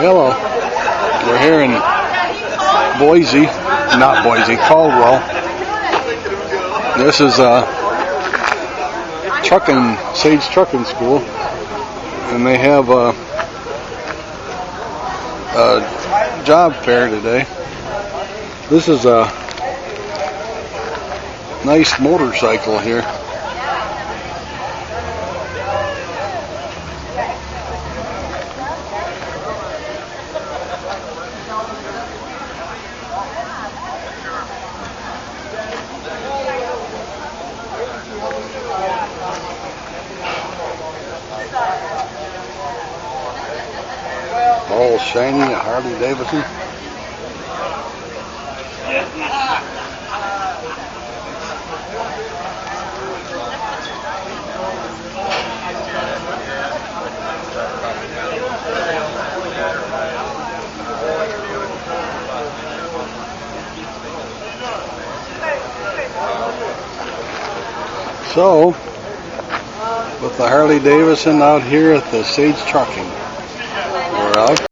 Hello. We're here in Caldwell. This is Sage Trucking School, and they have a job fair today. This is a nice motorcycle here. All shiny, a Harley Davison. So, with the Harley Davison out here at the Sage Trucking, we're out.